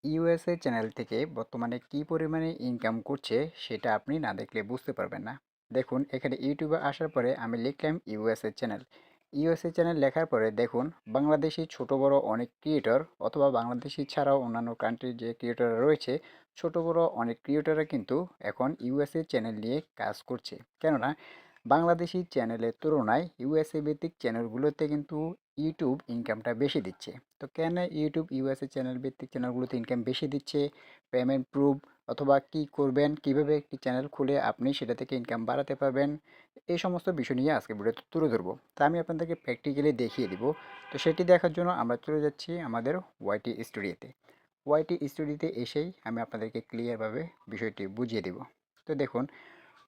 USA channel থেকে বর্তমানে কি পরিমাণে ইনকাম করছে সেটা আপনি না দেখলে বুঝতে পারবেন না। দেখুন এখানে ইউটিউবে আসার পরে আমি লিখলাম ইউএসএ চ্যানেল। ইউএসএ চ্যানেল লেখার পরে দেখুন বাংলাদেশি ছোট বড় অনেক ক্রিয়েটর অথবা বাংলাদেশি ছাড়াও অন্যান্য কান্ট্রির যে ক্রিয়েটররা রয়েছে ছোট বড় অনেক ক্রিয়েটররা কিন্তু এখন ইউএসএ চ্যানেল নিয়ে কাজ করছে। কেননা বাংলাদেশি চ্যানেলের তুলনায় ইউএসএ ভিত্তিক চ্যানেলগুলোতে কিন্তু ইউটিউব ইনকামটা বেশি দিচ্ছে। তো কেন ইউটিউব ইউএসএ চ্যানেল ভিত্তিক চ্যানেলগুলোতে ইনকাম বেশি দিচ্ছে, পেমেন্ট প্রুফ অথবা কি করবেন, কিভাবে একটি চ্যানেল খুলে আপনি সেটা থেকে ইনকাম বাড়াতে পারবেন, এই সমস্ত বিষয় নিয়ে আজকে ভিডিওতে তুলে ধরবো। তা আমি আপনাদেরকে প্র্যাকটিক্যালি দেখিয়ে দিব। তো সেটি দেখার জন্য আমরা চলে যাচ্ছি আমাদের ওয়াইটি স্টুডিওতে। ওয়াইটি স্টুডিওতে এসেই আমি আপনাদেরকে ক্লিয়ারভাবে বিষয়টি বুঝিয়ে দেব। তো দেখুন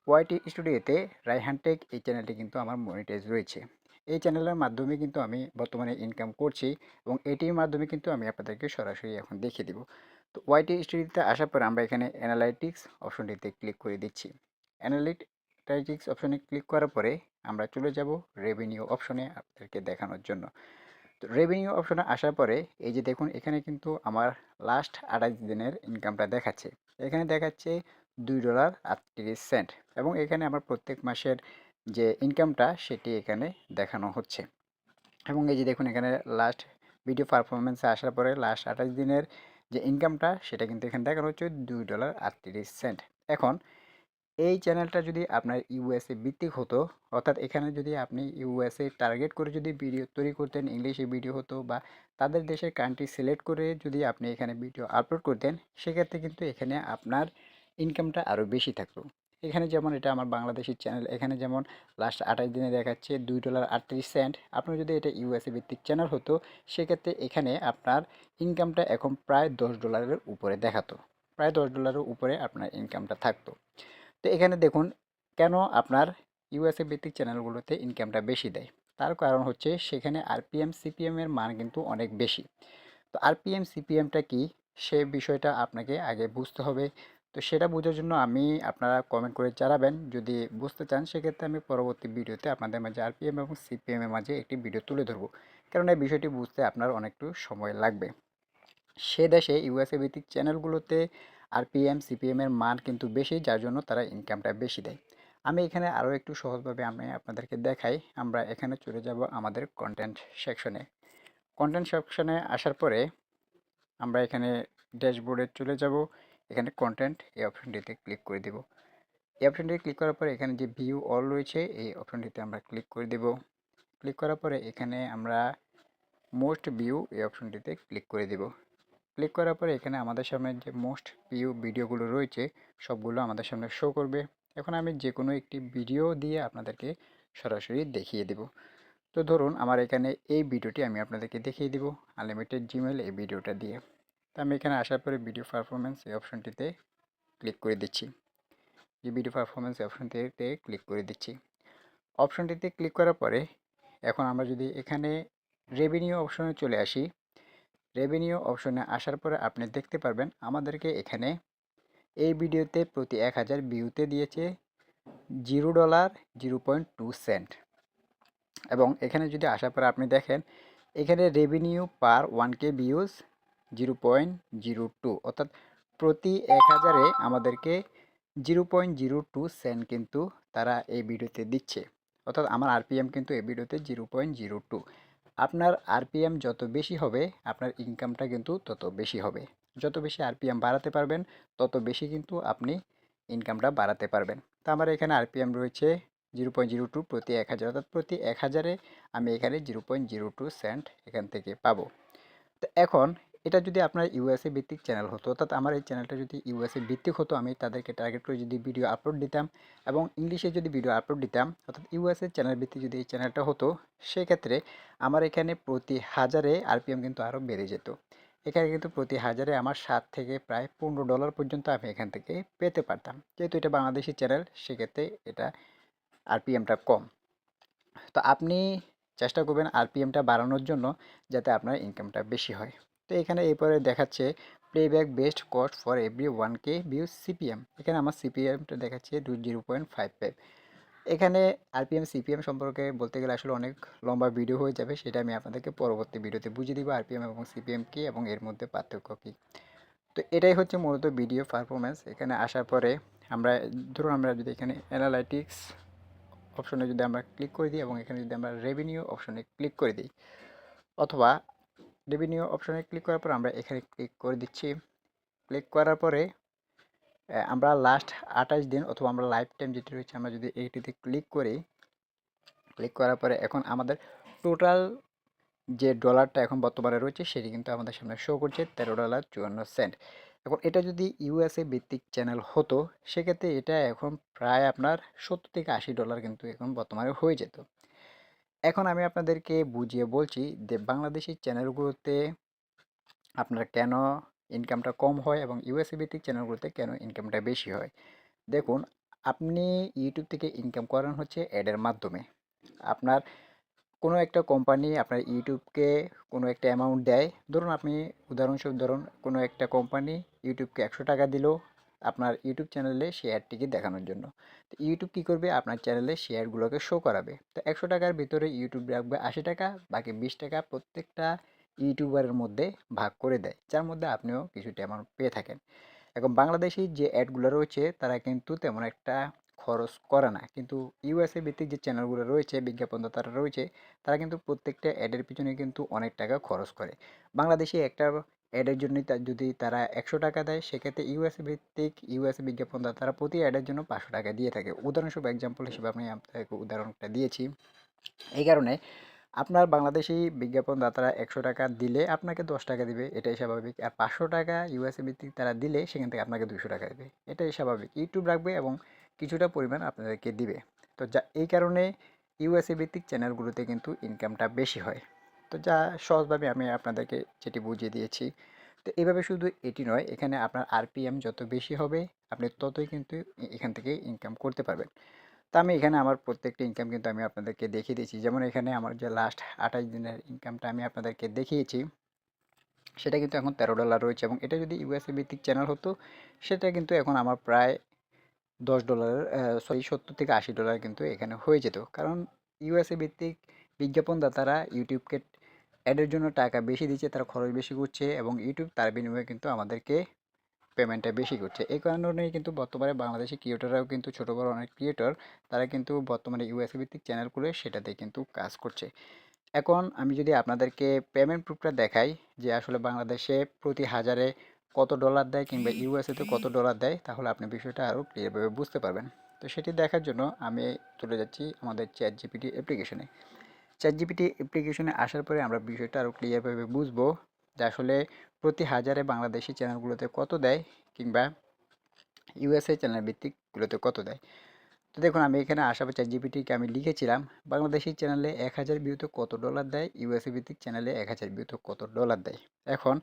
ওয়াইটি স্টুডিওতে রায়হান টেক এই চ্যানেলটি কিন্তু আমার মনিটাইজ রয়েছে। এই চ্যানেলের মাধ্যমে কিন্তু আমি বর্তমানে ইনকাম করছি এবং এটির মাধ্যমে কিন্তু আমি আপনাদেরকে সরাসরি এখন দেখিয়ে দিব। তো ওয়াইটি স্টুডিওতে আসার পর আমরা এখানে অ্যানালাইটিক্স অপশনটিতে ক্লিক করে দিচ্ছি। অ্যানালিটিক্স অপশনে ক্লিক করার পরে আমরা চলে যাব রেভিনিউ অপশনে আপনাদেরকে দেখানোর জন্য। তো রেভিনিউ অপশনে আসার পরে এই যে দেখুন এখানে কিন্তু আমার লাস্ট 28 দিনের ইনকামটা দেখাচ্ছে। এখানে দেখাচ্ছে $2.38 এবং এখানে আমার প্রত্যেক মাসের যে ইনকামটা সেটি এখানে দেখানো হচ্ছে। এবং এই যে দেখুন এখানে লাস্ট ভিডিও পারফরমেন্সে আসার পরে লাস্ট 28 দিনের যে ইনকামটা সেটা কিন্তু এখানে দেখানো হচ্ছে $2.38। এখন এই চ্যানেলটা যদি আপনার ইউএসএ ভিত্তিক হতো, অর্থাৎ এখানে যদি আপনি ইউএসএ টার্গেট করে যদি ভিডিও তৈরি করতেন, ইংলিশে ভিডিও হতো বা তাদের দেশের কান্ট্রি সিলেক্ট করে যদি আপনি এখানে ভিডিও আপলোড করতেন, সেক্ষেত্রে কিন্তু এখানে আপনার ইনকামটা আরও বেশি থাকতো। এখানে যেমন এটা আমার বাংলাদেশি চ্যানেল, এখানে যেমন লাস্ট 28 দিনে দেখাচ্ছে $2.38। আপনার যদি এটা ইউএসএ ভিত্তিক চ্যানেল হতো সেক্ষেত্রে এখানে আপনার ইনকামটা এখন প্রায় $10 উপরে দেখাতো, প্রায় $10 উপরে আপনার ইনকামটা থাকতো। তো এখানে দেখুন কেন আপনার ইউএসএ ভিত্তিক চ্যানেলগুলোতে ইনকামটা বেশি দেয়। তার কারণ হচ্ছে সেখানে আরপিএম সিপিএম এর মান কিন্তু অনেক বেশি। তো আরপিএম সিপিএমটা কি সে বিষয়টা আপনাকে আগে বুঝতে হবে। তো সেটা বোঝার জন্য আমি আপনারা কমেন্ট করে জানাবেন যদি বুঝতে চান, সেক্ষেত্রে আমি পরবর্তী ভিডিওতে আপনাদের মাঝে আরপিএম এবং সিপিএম এর মাঝে একটি ভিডিও তুলে ধরবো। কারণ এই বিষয়টি বুঝতে আপনার অনেকটু সময় লাগবে। সে দেশে ইউএসএ ভিত্তিক চ্যানেলগুলোতে আরপিএম সিপিএম এর মান কিন্তু বেশি, যার জন্য তারা ইনকামটা বেশি দেয়। আমি এখানে আরও একটু সহজভাবে আমি আপনাদেরকে দেখাই। আমরা এখানে চলে যাব আমাদের কন্টেন্ট সেকশনে। কন্টেন্ট সেকশনে আসার পরে আমরা এখানে ড্যাশবোর্ডে চলে যাব। এখানে কন্টেন্ট এই অপশনটিতে ক্লিক করে দেব। এই অপশনটি ক্লিক করার পরে এখানে যে ভিউ অল রয়েছে এই অপশনটিতে আমরা ক্লিক করে দেব। ক্লিক করার পরে এখানে আমরা মোস্ট ভিউ এই অপশনটিতে ক্লিক করে দেব। ক্লিক করার পরে এখানে আমাদের সামনে যে মোস্ট ভিউ ভিডিওগুলো রয়েছে সবগুলো আমাদের সামনে শো করবে। এখন আমি যে কোনো একটি ভিডিও দিয়ে আপনাদেরকে সরাসরি দেখিয়ে দেব। তো ধরুন আমার এখানে এই ভিডিওটি আমি আপনাদেরকে দেখিয়ে দেব আনলিমিটেড জিমেল এই ভিডিওটা দিয়ে। তো আমি এখানে আসার পরে ভিডিও পারফরমেন্স এই অপশনটিতে ক্লিক করে দিচ্ছি। যে ভিডিও পারফরমেন্স অপশনটিতে ক্লিক করে দিচ্ছি। অপশনটিতে ক্লিক করার পরে এখন আমরা যদি এখানে রেভিনিউ অপশনে চলে আসি, রেভিনিউ অপশনে আসার পরে আপনি দেখতে পারবেন আমাদেরকে এখানে এই ভিডিওতে প্রতি 1000 ভিউতে দিয়েছে $0.02। এবং এখানে যদি আসার পরে আপনি দেখেন এখানে রেভিনিউ পার 1K ভিউজ 0.02, অর্থাৎ প্রতি 1000-এ আমাদেরকে $0.02 কিন্তু তারা এই ভিডিওতে দিচ্ছে। অর্থাৎ আমার আরপিএম কিন্তু এই ভিডিওতে 0.02। আপনার আরপিএম যত বেশি হবে আপনার ইনকামটা কিন্তু তত বেশি হবে। যত বেশি আরপিএম বাড়াতে পারবেন তত বেশি কিন্তু আপনি ইনকামটা বাড়াতে পারবেন। তো আমার এখানে আরপিএম রয়েছে 0.02 প্রতি 1000, অর্থাৎ প্রতি 1000-এ আমি এখানে 0.02 এখান থেকে পাবো। তো এখন এটা যদি আপনার ইউএসএ ভিত্তিক চ্যানেল হতো, অর্থাৎ আমার এই চ্যানেলটা যদি ইউএসএ ভিত্তিক হতো, আমি তাদেরকে টার্গেট করে যদি ভিডিও আপলোড দিতাম এবং ইংলিশে যদি ভিডিও আপলোড দিতাম, অর্থাৎ ইউএসএ চ্যানেল ভিত্তিক যদি এই চ্যানেলটা হতো, সেক্ষেত্রে আমার এখানে প্রতি 1000-এ আরপিএম কিন্তু আরও বেড়ে যেত। এখানে কিন্তু প্রতি 1000-এ আমার 7 থেকে প্রায় $15 পর্যন্ত আমি এখান থেকে পেতে পারতাম। যেহেতু এটা বাংলাদেশি চ্যানেল সেক্ষেত্রে এটা আরপিএমটা কম। তো আপনি চেষ্টা করবেন আরপিএমটা বাড়ানোর জন্য যাতে আপনার ইনকামটা বেশি হয়। তো এখানে এরপরে দেখাচ্ছে playback best cost for every 1K view CPM. এখানে আমার সিপিএমটা দেখাচ্ছে 0.55। এখানে আরপিএম সিপিএম সম্পর্কে বলতে গেলে আসলে অনেক লম্বা ভিডিও হয়ে যাবে, সেটা আমি আপনাদেরকে পরবর্তী ভিডিওতে বুঝিয়ে দিব আরপিএম এবং সিপিএম কি এবং এর মধ্যে পার্থক্য কী। তো এটাই হচ্ছে মূলত ভিডিও পারফরমেন্স। এখানে আসার পরে আমরা ধরুন আমরা যদি এখানে অ্যানালাইটিক্স অপশনে যদি আমরা ক্লিক করে দিই এবং এখানে যদি আমরা রেভিনিউ অপশনে ক্লিক করে দিই, অথবা রেভিনিউ অপশনে ক্লিক করার পর আমরা এখানে ক্লিক করে দিচ্ছি। ক্লিক করার পরে আমরা লাস্ট 28 দিন অথবা আমরা লাইফ টাইম যেটি রয়েছে আমরা যদি এইটিতে ক্লিক করি, ক্লিক করার পরে এখন আমাদের টোটাল যে ডলারটা এখন বর্তমানে রয়েছে সেটি কিন্তু আমাদের সামনে শো করছে $13.54। এখন এটা যদি ইউএসএ ভিত্তিক চ্যানেল হতো সেক্ষেত্রে এটা এখন প্রায় আপনার $70 থেকে $80 কিন্তু এখন বর্তমানে হয়ে যেত। এখন আমি আপনাদেরকে বুঝিয়ে বলছি যে বাংলাদেশি চ্যানেলগুলোতে আপনার কেন ইনকামটা কম হয় এবং ইউএসএ ভিত্তিক চ্যানেলগুলোতে কেন ইনকামটা বেশি হয়। দেখুন, আপনি ইউটিউব থেকে ইনকাম করেন হচ্ছে অ্যাডের মাধ্যমে। আপনার কোনো একটা কোম্পানি আপনার ইউটিউবকে কোনো একটা অ্যামাউন্ট দেয়। ধরুন আপনি উদাহরণস্বরূপ ধরুন কোনো একটা কোম্পানি ইউটিউবকে $100 দিল আপনার ইউটিউব চ্যানেলে সেই অ্যাডটিকে দেখানোর জন্য। তো ইউটিউব কী করবে? আপনার চ্যানেলে সেই অ্যাডগুলোকে শো করাবে। তো $100 ভিতরে ইউটিউব রাখবে $80, বাকি $20 প্রত্যেকটা ইউটিউবারের মধ্যে ভাগ করে দেয়, যার মধ্যে আপনিও কিছুটা অ্যামাউন্ট পেয়ে থাকেন। এখন বাংলাদেশি যে অ্যাডগুলো রয়েছে তারা কিন্তু তেমন একটা খরচ করে না, কিন্তু ইউএসএ ভিত্তিক যে চ্যানেলগুলো রয়েছে বিজ্ঞাপনদাতারা রয়েছে তারা কিন্তু প্রত্যেকটা অ্যাডের পিছনে কিন্তু অনেক টাকা খরচ করে। বাংলাদেশে একটা অ্যাডের জন্য যদি তারা $100 দেয় সেক্ষেত্রে ইউএসএ ভিত্তিক ইউএসএ বিজ্ঞাপনদাতারা প্রতি অ্যাডের জন্য $500 দিয়ে থাকে। উদাহরণস্বরূপ এক্সাম্পল হিসেবে আমি আপনাকে উদাহরণটা দিয়েছি। এই কারণে আপনার বাংলাদেশি বিজ্ঞাপনদাতারা $100 দিলে আপনাকে $10 দিবে, এটাই স্বাভাবিক। আর $500 ইউএসএ ভিত্তিক তারা দিলে সেখান থেকে আপনাকে $200 দেবে, এটাই স্বাভাবিক। ইউটিউব রাখবে এবং কিছুটা পরিমাণ আপনাদেরকে দিবে। তো যা এই কারণে ইউএসএ ভিত্তিক চ্যানেলগুলোতে কিন্তু ইনকামটা বেশি হয়। তো যা সহজভাবে আমি আপনাদেরকে যেটি বুঝিয়ে দিয়েছি। তো এইভাবে শুধু এটি নয়, এখানে আপনার আরপিএম যত বেশি হবে আপনি ততই কিন্তু এখান থেকে ইনকাম করতে পারবেন। তো আমি এখানে আমার প্রত্যেকটা ইনকাম কিন্তু আমি আপনাদেরকে দেখিয়ে দিয়েছি। যেমন এখানে আমার যে লাস্ট 28 দিনের ইনকামটা আমি আপনাদেরকে দেখিয়েছি সেটা কিন্তু এখন $13 রয়েছে, এবং এটা যদি ইউএসএ ভিত্তিক চ্যানেল হতো সেটা কিন্তু এখন আমার প্রায় $10 সরি $70 থেকে $80 কিন্তু এখানে হয়ে যেত। কারণ ইউএসএ ভিত্তিক বিজ্ঞাপনদাতারা ইউটিউবকে অ্যাডের জন্য টাকা বেশি দিচ্ছে, তারা খরচ বেশি করছে এবং ইউটিউব তার বিনিময়ে কিন্তু আমাদেরকে পেমেন্টটা বেশি করছে। এই কারণেই কিন্তু বর্তমানে বাংলাদেশি ক্রিয়েটররাও কিন্তু ছোটো বড় অনেক ক্রিয়েটর তারা কিন্তু বর্তমানে ইউএসএ ভিত্তিক চ্যানেল খুলে সেটাতে কিন্তু কাজ করছে। এখন আমি যদি আপনাদেরকে পেমেন্ট প্রুফটা দেখাই যে আসলে বাংলাদেশে প্রতি হাজারে কত ডলার দেয় কিংবা ইউএসএতে কত ডলার দেয়, তাহলে আপনি বিষয়টা আরও ক্লিয়ারভাবে বুঝতে পারবেন। তো সেটি দেখার জন্য আমি চলে যাচ্ছি আমাদের চ্যাট জিপিটি অ্যাপ্লিকেশনে। চ্যাট জিপিটি অ্যাপ্লিকেশনে আসার পরে আমরা বিষয়টা আরও ক্লিয়ারভাবে বুঝবো যে আসলে প্রতি হাজারে বাংলাদেশি চ্যানেলগুলোতে কত দেয় কিংবা ইউএসএ চ্যানেল ভিত্তিকগুলোতে কত দেয়। তো দেখুন আমি এখানে আসার পর চ্যাটজিপিটিকে আমি লিখেছিলাম বাংলাদেশি চ্যানেলে 1000 ভিউতে কত ডলার দেয়, ইউএসএ ভিত্তিক চ্যানেলে 1000 ভিউতে কত ডলার দেয়। এখন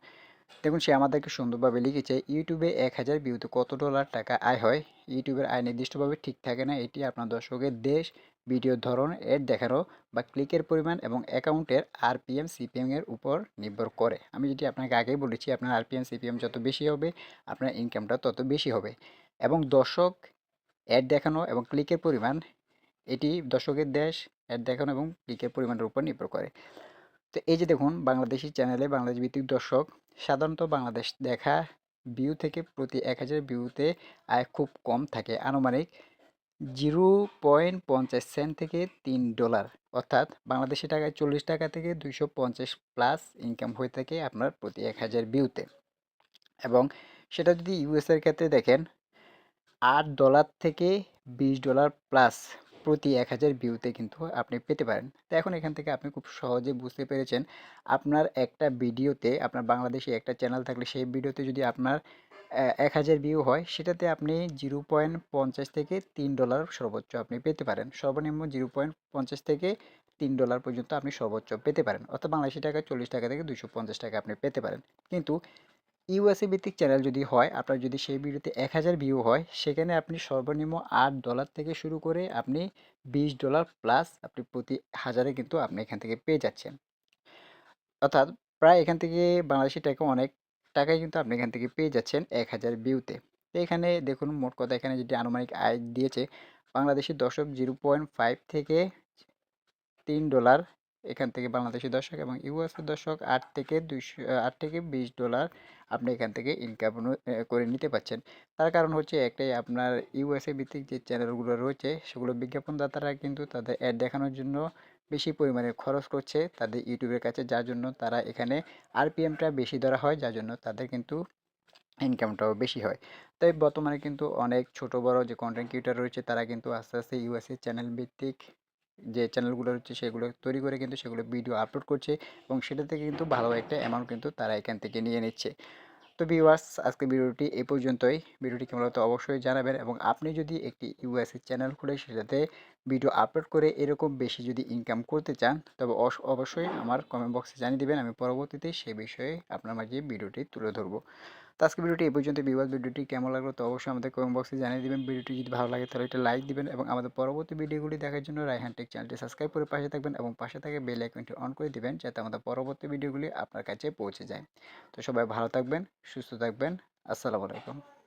দেখুন সে আমাদেরকে সুন্দরভাবে লিখেছে ইউটিউবে 1000 ভিউতে কত ডলার টাকা আয় হয়। ইউটিউবের আয় নির্দিষ্টভাবে ঠিক থাকে না, এটি আপনার দর্শকের দেশ, ভিডিওর ধরন, এড দেখানো বা ক্লিকের পরিমাণ এবং অ্যাকাউন্টের আরপিএম সিপিএম এর উপর নির্ভর করে। আমি যেটি আপনাকে আগেই বলেছি আপনার আরপিএম সিপিএম যত বেশি হবে আপনার ইনকামটা তত বেশি হবে। এবং দর্শক, অ্যাড দেখানো এবং ক্লিকের পরিমাণ, এটি দর্শকের দেশ, অ্যাড দেখানো এবং ক্লিকের পরিমাণের উপর নির্ভর করে। তো এই যে দেখুন বাংলাদেশি চ্যানেলে বাংলাদেশ ভিত্তিক দর্শক সাধারণত বাংলাদেশ দেখা ভিউ থেকে প্রতি 1000 ভিউতে আয় খুব কম থাকে, আনুমানিক 0.50 সেন্ট থেকে $3, অর্থাৎ বাংলাদেশি টাকায় 40 টাকা থেকে 250 প্লাস ইনকাম হয়ে থাকে আপনার প্রতি 1000 ভিউতে। এবং সেটা যদি ইউএসের ক্ষেত্রে দেখেন $8 থেকে $20 প্লাস প্রতি 1000 ভিউতে কিন্তু আপনি পেতে পারেন। তো এখন এখান থেকে আপনি খুব সহজে বুঝতে পেরেছেন আপনার একটা ভিডিওতে আপনার বাংলাদেশি একটা চ্যানেল থাকলে সেই ভিডিওতে যদি আপনার 1000 ভিউ হয় সেটাতে আপনি 0.50 থেকে $3 সর্বোচ্চ আপনি পেতে পারেন। সর্বনিম্ন 0.50 থেকে $3 পর্যন্ত আপনি সর্বোচ্চ পেতে পারেন, অর্থাৎ বাংলাদেশি টাকায় 40 টাকা থেকে 250 টাকা আপনি পেতে পারেন। কিন্তু ইউএসএ ভিত্তিক চ্যানেল যদি হয় আপনার যদি সেই ভিডিওতে 1000 ভিউ হয় সেখানে আপনি সর্বনিম্ন $8 থেকে শুরু করে আপনি $20 প্লাস আপনি প্রতি হাজারে কিন্তু আপনি এখান থেকে পেয়ে যাচ্ছেন। অর্থাৎ প্রায় এখান থেকে বাংলাদেশি টাকা অনেক টাকাই কিন্তু আপনি এখান থেকে পেয়ে যাচ্ছেন 1000 ভিউতে। তো এখানে দেখুন মোট কথা এখানে যেটি আনুমানিক আয় দিয়েছে বাংলাদেশি দর্শক 0.5 থেকে $3 এখান থেকে বাংলাদেশি দর্শক এবং ইউএসএ দর্শক 8 থেকে $20 আপনি এখান থেকে ইনকাম করে নিতে পারছেন। তার কারণ হচ্ছে একটাই, আপনার ইউএসএ ভিত্তিক যে চ্যানেলগুলো রয়েছে সেগুলো বিজ্ঞাপনদাতারা কিন্তু তাদের অ্যাড দেখানোর জন্য বেশি পরিমাণে খরচ করছে তাদের ইউটিউবের কাছে, যার জন্য তারা এখানে আরপিএমটা বেশি ধরা হয়, যার জন্য তাদের কিন্তু ইনকামটাও বেশি হয়। তাই বর্তমানে কিন্তু অনেক ছোট বড় যে কন্টেন্ট ক্রিয়েটর রয়েছে তারা কিন্তু আস্তে আস্তে ইউএসএ চ্যানেল ভিত্তিক যে চ্যানেলগুলো রয়েছে সেগুলো তৈরি করে কিন্তু সেগুলো ভিডিও আপলোড করছে এবং সেটা থেকে কিন্তু ভালো একটা অ্যামাউন্ট কিন্তু তারা এখান থেকে নিয়ে নিচ্ছে। তো ভিউয়ার্স, আজকে ভিডিওটি এই পর্যন্তই। ভিডিওটি কেমন লাগলো অবশ্যই জানাবেন এবং আপনি যদি একটি ইউএসএ চ্যানেল খুলে সেটাতে ভিডিও আপলোড করে এরকম বেশি যদি ইনকাম করতে চান তবে অবশ্যই আমার কমেন্ট বক্সে জানিয়ে দিবেন, আমি পরবর্তীতে সেই বিষয়ে আপনার মাঝে ভিডিওটি তুলে ধরবো। তো আজকে ভিডিওটি এই পর্যন্ত। ভিডিওটি কেমন লাগলো তো অবশ্যই আমাদের কমেন্ট বক্সে জানিয়ে দিবেন। ভিডিওটি যদি ভালো লাগে তাহলে একটা লাইক দিবেন এবং আমাদের পরবর্তী ভিডিওগুলি দেখার জন্য রায়হান টেক চ্যানেলটি সাবস্ক্রাইব করে পাশে থাকবেন এবং পাশে থাকা বেল আইকনটি অন করে দিবেন যাতে আমাদের পরবর্তী ভিডিওগুলি আপনার কাছে পৌঁছে যায়। তো সবাই ভালো থাকবেন, সুস্থ থাকবেন। আসসালামু আলাইকুম।